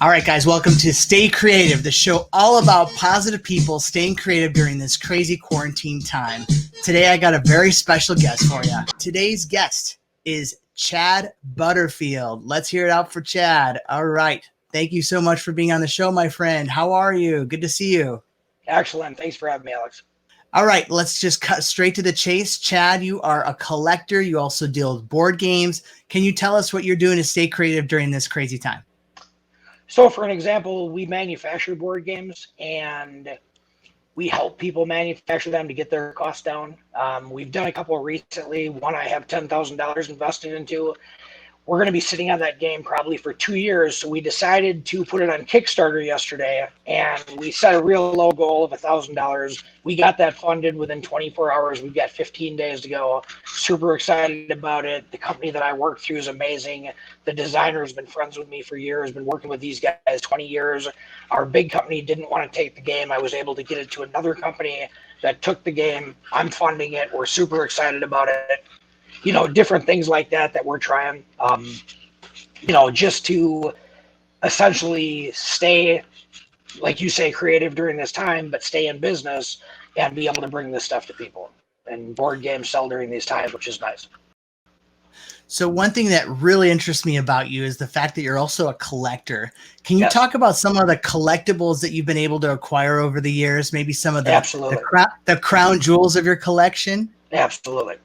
All right, guys, welcome to Stay Creative, the show all about positive people staying creative during this crazy quarantine time. Today, I got a very special guest for you. Today's guest is Chad Butterfield. Let's hear it out for Chad. All right. Thank you so much for being on the show, my friend. How are you? Good to see you. Excellent. Thanks for having me, Alex. All right, let's just cut straight to the chase. Chad, you are a collector. You also deal with board games. Can you tell us what you're doing to stay creative during this crazy time? So for an example, we manufacture board games and we help people manufacture them to get their costs down. We've done a couple recently. One I have $10,000 invested into. We're going to be sitting on that game probably for 2 years. So we decided to put it on Kickstarter yesterday, and we set a real low goal of $1,000. We got that funded within 24 hours. We've got 15 days to go. Super excited about it. The company that I work through is amazing. The designer has been friends with me for years, been working with these guys 20 years. Our big company didn't want to take the game. I was able to get it to another company that took the game. I'm funding it. We're super excited about it. You know, different things like that we're trying, just to essentially stay, like you say, creative during this time, but stay in business and be able to bring this stuff to people. And board games sell during these times, which is nice. So one thing that really interests me about you is the fact that you're also a collector. Can you talk about some of the collectibles that you've been able to acquire over the years? Maybe some of the crown jewels of your collection? Absolutely.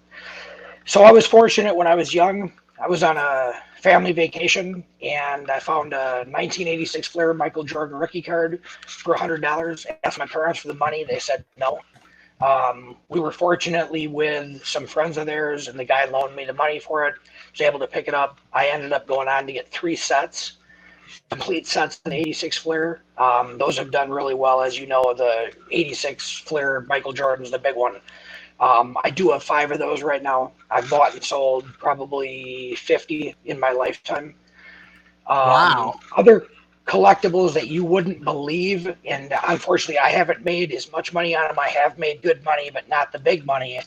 So I was fortunate when I was young. I was on a family vacation and I found a 1986 Flair Michael Jordan rookie card for $100. I asked my parents for the money. They said no. We were fortunately with some friends of theirs, and the guy loaned me the money for it. I was able to pick it up. I ended up going on to get 3 sets, complete sets in 86 Flair. Those have done really well. As you know, the 86 Flair Michael Jordan's the big one. I do have 5 of those right now. I've bought and sold probably 50 in my lifetime. Wow. Other collectibles that you wouldn't believe, and unfortunately I haven't made as much money on them. I have made good money, but not the big money.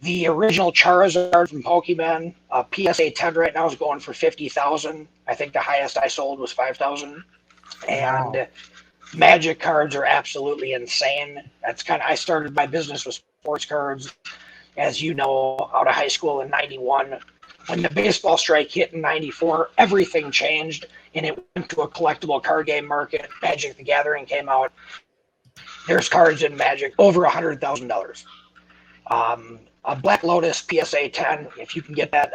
The original Charizard from Pokemon, PSA 10 right now is going for $50,000. I think the highest I sold was $5,000. And wow. Magic cards are absolutely insane. I started my business with sports cards, as you know, out of high school in 91. When the baseball strike hit in 94, everything changed, and it went to a collectible card game market. Magic the Gathering came out. There's cards in Magic over $100,000. A Black Lotus PSA 10, if you can get that.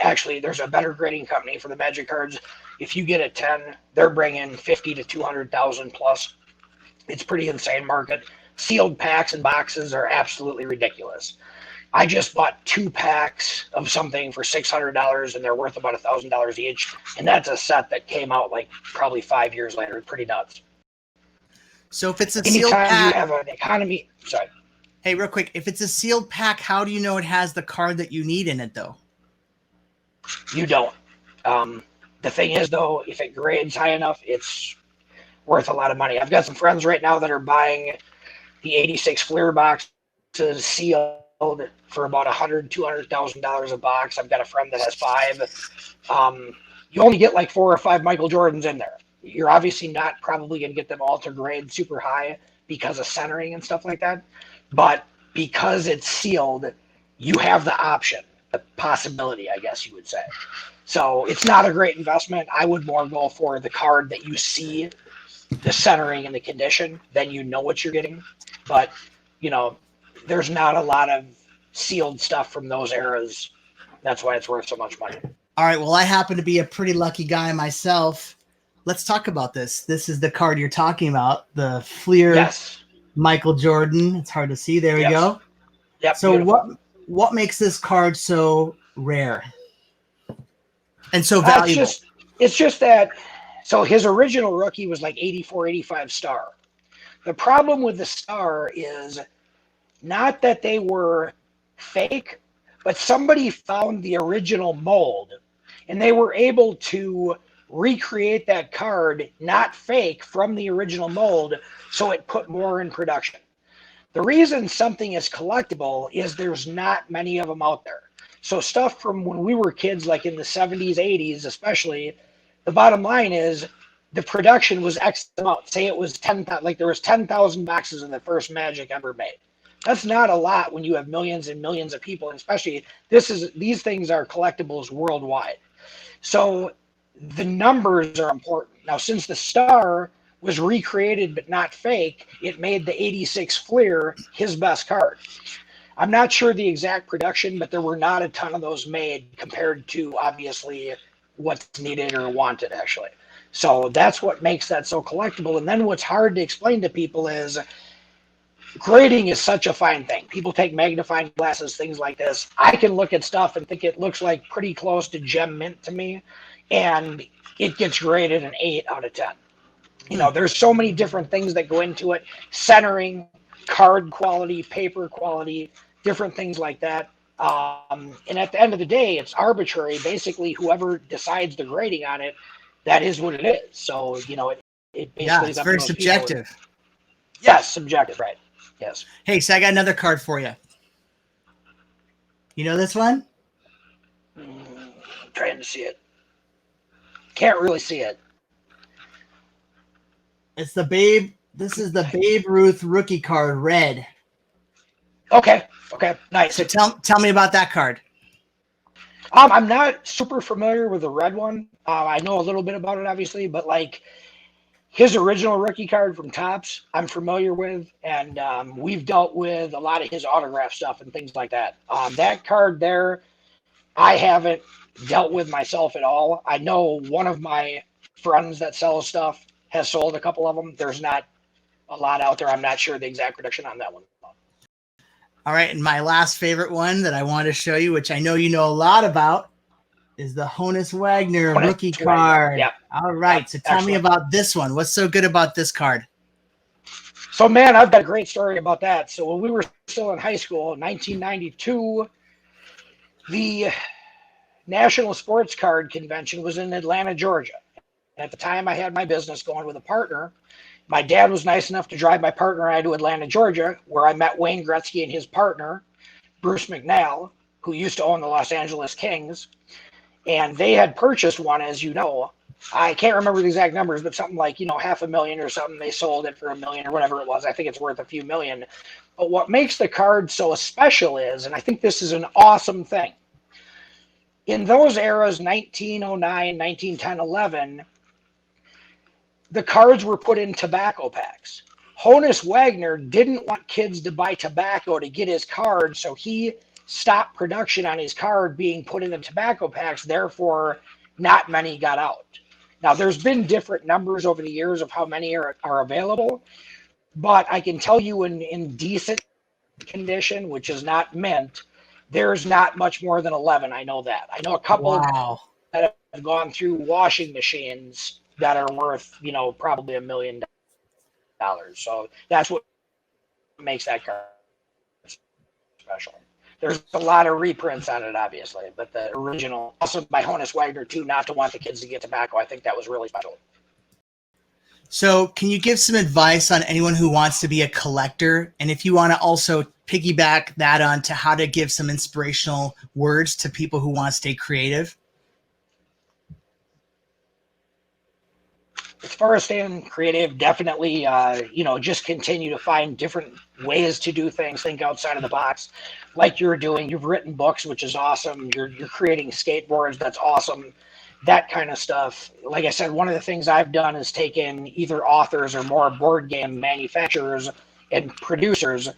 Actually, there's a better grading company for the Magic cards. If you get a 10, they're bringing 50 to 200,000 plus. It's pretty insane market. Sealed packs and boxes are absolutely ridiculous. I just bought 2 packs of something for $600, and they're worth about $1,000 each. And that's a set that came out like probably 5 years later. It's pretty nuts. So if it's a sealed pack, anytime you have an economy, sorry. Hey, real quick, if it's a sealed pack, how do you know it has the card that you need in it, though? You don't. The thing is, though, if it grades high enough, it's worth a lot of money. I've got some friends right now that are buying the 86 Fleer boxes sealed for about $100,000, $200,000 a box. I've got a friend that has 5. You only get like 4 or 5 Michael Jordans in there. You're obviously not probably going to get them all to grade super high because of centering and stuff like that. But because it's sealed, you have the option, the possibility, I guess you would say. So it's not a great investment. I would more go for the card that you see the centering and the condition, then you know what you're getting. But, there's not a lot of sealed stuff from those eras. That's why it's worth so much money. All right. Well, I happen to be a pretty lucky guy myself. Let's talk about this. This is the card you're talking about, the Fleer Michael Jordan. It's hard to see. There we go. Yep, so beautiful. What makes this card so rare and so valuable? It's just that, so his original rookie was like 84, 85 star. The problem with the star is not that they were fake, but somebody found the original mold and they were able to recreate that card, not fake, from the original mold, so it put more in production. The reason something is collectible is there's not many of them out there. So stuff from when we were kids, like in the 70s, 80s especially, the bottom line is the production was X amount. Say it was 10,000, like there was 10,000 boxes of the first Magic ever made. That's not a lot when you have millions and millions of people, and especially these things are collectibles worldwide. So the numbers are important. Now, since the star was recreated but not fake, it made the 86 Fleer his best card. I'm not sure the exact production, but there were not a ton of those made compared to obviously what's needed or wanted actually. So that's what makes that so collectible. And then what's hard to explain to people is grading is such a fine thing. People take magnifying glasses, things like this. I can look at stuff and think it looks like pretty close to gem mint to me, and it gets graded an 8 out of 10. You know, there's so many different things that go into it. Centering, card quality, paper quality, different things like that. And at the end of the day, it's arbitrary. Basically, whoever decides the grading on it, that is what it is. So, you know, it basically Yeah, is it's up to very those subjective. people. Yes, subjective, right. Yes. Hey, so I got another card for you. You know this one? I'm trying to see it. Can't really see it. It's the Babe. This is the Babe Ruth rookie card, red. Okay, nice. So tell me about that card. I'm not super familiar with the red one. I know a little bit about it, obviously, but like his original rookie card from Topps, I'm familiar with, and we've dealt with a lot of his autograph stuff and things like that. That card there, I haven't dealt with myself at all. I know one of my friends that sells stuff has sold a couple of them. There's not a lot out there. I'm not sure the exact production on that one. All right, and my last favorite one that I want to show you, which I know you know a lot about, is the Honus Wagner rookie card. Yep. All right, Yep. So tell me about this one. What's so good about this card? So, man, I've got a great story about that. So when we were still in high school, 1992, the National Sports Card Convention was in Atlanta, Georgia. At the time, I had my business going with a partner. My dad was nice enough to drive my partner and I to Atlanta, Georgia, where I met Wayne Gretzky and his partner, Bruce McNall, who used to own the Los Angeles Kings. And they had purchased one, as you know. I can't remember the exact numbers, but something like, $500,000 or something. They sold it for $1 million or whatever it was. I think it's worth a few million. But what makes the card so special is, and I think this is an awesome thing, in those eras, 1909, 1910, 11, the cards were put in tobacco packs. Honus Wagner didn't want kids to buy tobacco to get his card, so he stopped production on his card being put in the tobacco packs. Therefore, not many got out. Now, there's been different numbers over the years of how many are available, but I can tell you in decent condition, which is not mint, there's not much more than 11. I know that. I know a couple that have gone through washing machines that are worth, probably $1 million. So that's what makes that card special. There's a lot of reprints on it, obviously, but the original, also by Honus Wagner, too, not to want the kids to get tobacco, I think that was really special. So can you give some advice on anyone who wants to be a collector? And if you want to also piggyback that on to how to give some inspirational words to people who want to stay creative? As far as staying creative, definitely, just continue to find different ways to do things. Think outside of the box, like you're doing. You've written books, which is awesome. You're creating skateboards. That's awesome. That kind of stuff. Like I said, one of the things I've done is taken either authors or more board game manufacturers and producers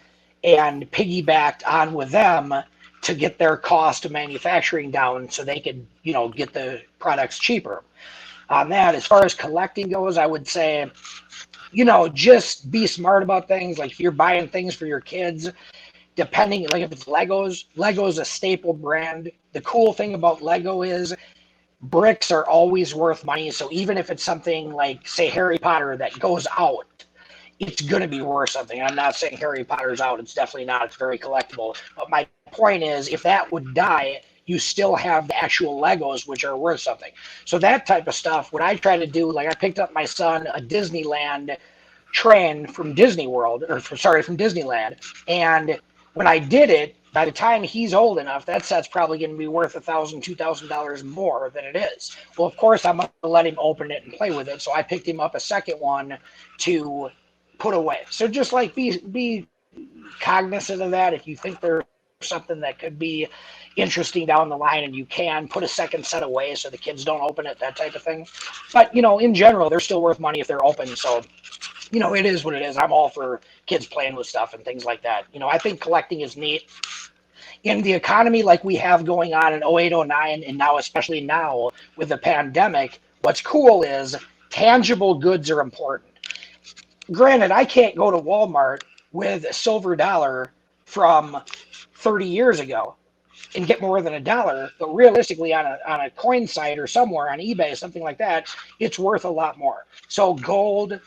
and piggybacked on with them to get their cost of manufacturing down so they could, get the products cheaper. On that, as far as collecting goes, I would say, just be smart about things. Like if you're buying things for your kids, depending, like if it's Lego's a staple brand. The cool thing about Lego is bricks are always worth money. So even if it's something like, say, Harry Potter that goes out, it's going to be worth something. I'm not saying Harry Potter's out. It's definitely not. It's very collectible. But my point is, if that would die, you still have the actual Legos, which are worth something. So that type of stuff, what I try to do, like I picked up my son a Disneyland train from Disney World, from Disneyland. And when I did it, by the time he's old enough, that set's probably going to be worth $1,000, $2,000 more than it is. Well, of course, I'm going to let him open it and play with it. So I picked him up a second one to put away. So just like be cognizant of that. If you think there's something that could be interesting down the line, and you can put a second set away so the kids don't open it, that type of thing. But in general, they're still worth money if they're open. So it is what it is. I'm all for kids playing with stuff and things like that. I think collecting is neat. In the economy like we have going on in 08, 09, and now, especially now with the pandemic, what's cool is tangible goods are important. Granted, I can't go to Walmart with a silver dollar from 30 years ago and get more than $1, but realistically on a coin site or somewhere on eBay, something like that, it's worth a lot more. So gold,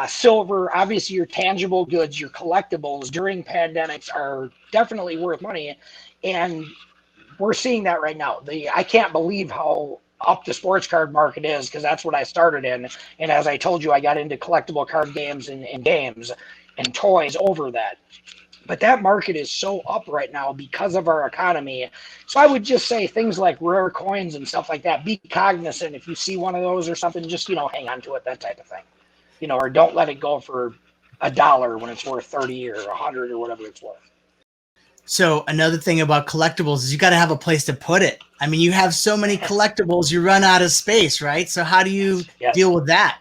silver, obviously your tangible goods, your collectibles during pandemics are definitely worth money. And we're seeing that right now. I can't believe how up the sports card market is, because that's what I started in. And as I told you, I got into collectible card games and games and toys over that. But that market is so up right now because of our economy. So I would just say things like rare coins and stuff like that, be cognizant. If you see one of those or something, just, hang on to it, that type of thing. Or don't let it go for $1 when it's worth 30 or 100 or whatever it's worth. So another thing about collectibles is you got to have a place to put it. I mean, you have so many collectibles, you run out of space, right? So how do you deal with that?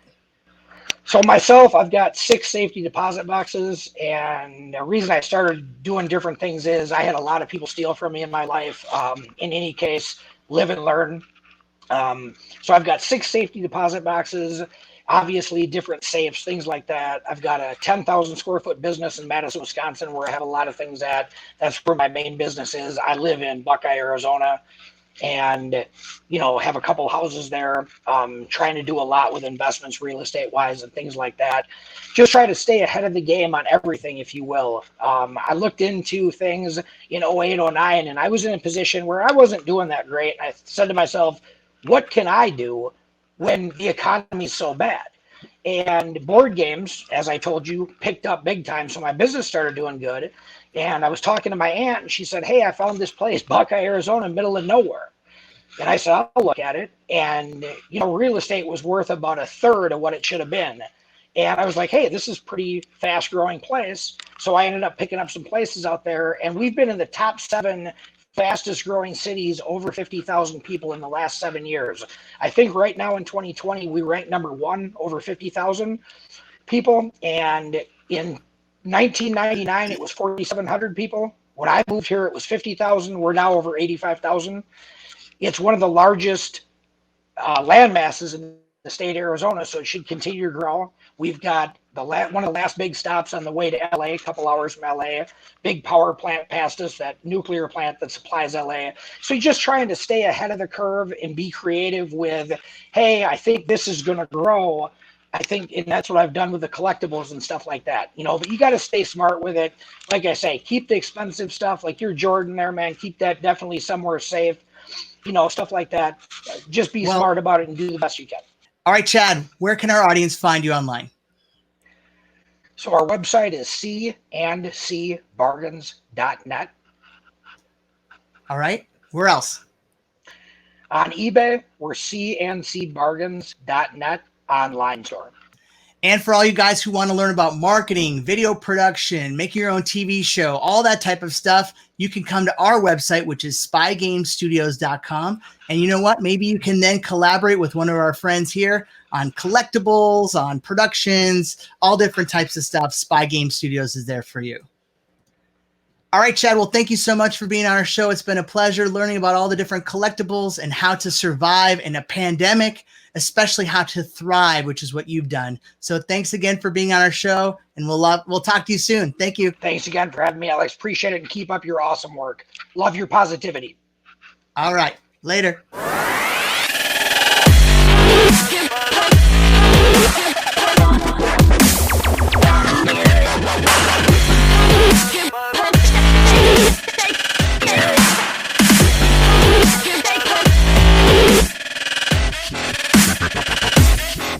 So myself, I've got 6 safety deposit boxes, and the reason I started doing different things is I had a lot of people steal from me in my life. In any case, live and learn. So I've got 6 safety deposit boxes, obviously different safes, things like that. I've got a 10,000 square foot business in Madison, Wisconsin, where I have a lot of things at. That's where my main business is. I live in Buckeye, Arizona, and have a couple houses there. Trying to do a lot with investments, real estate wise, and things like that. Just try to stay ahead of the game on everything, if you will. I looked into things in 08, 09, and I was in a position where I wasn't doing that great. I said to myself, what can I do when the economy is so bad? And board games, as I told you, picked up big time. So my business started doing good. And I was talking to my aunt, and she said, hey, I found this place, Buckeye, Arizona, middle of nowhere. And I said, I'll look at it. And, real estate was worth about 1/3 of what it should have been. And I was like, hey, this is pretty fast growing place. So I ended up picking up some places out there. And we've been in the top 7 fastest growing cities, over 50,000 people in the last 7 years. I think right now in 2020, we ranked number 1 over 50,000 people. And in 1999, it was 4,700 people. When I moved here, it was 50,000. We're now over 85,000. It's one of the largest land masses in the state of Arizona, so it should continue to grow. We've got one of the last big stops on the way to LA, a couple hours from LA. Big power plant past us, that nuclear plant that supplies LA. So you're just trying to stay ahead of the curve and be creative with, hey, I think this is going to grow. I think, and that's what I've done with the collectibles and stuff like that, but you got to stay smart with it. Like I say, keep the expensive stuff, like your Jordan there, man, keep that definitely somewhere safe, stuff like that. Just be smart about it and do the best you can. All right, Chad, where can our audience find you online? So our website is candcbargains.net. All right. Where else? On eBay, we're candcbargains.net online store. And for all you guys who want to learn about marketing, video production, making your own TV show, all that type of stuff, you can come to our website, which is spygamestudios.com. And you know what? Maybe you can then collaborate with one of our friends here on collectibles, on productions, all different types of stuff. Spy Game Studios is there for you. All right, Chad. Well, thank you so much for being on our show. It's been a pleasure learning about all the different collectibles and how to survive in a pandemic, especially how to thrive, which is what you've done. So thanks again for being on our show, and we'll talk to you soon. Thank you. Thanks again for having me, Alex. Appreciate it, and keep up your awesome work. Love your positivity. All right. Later.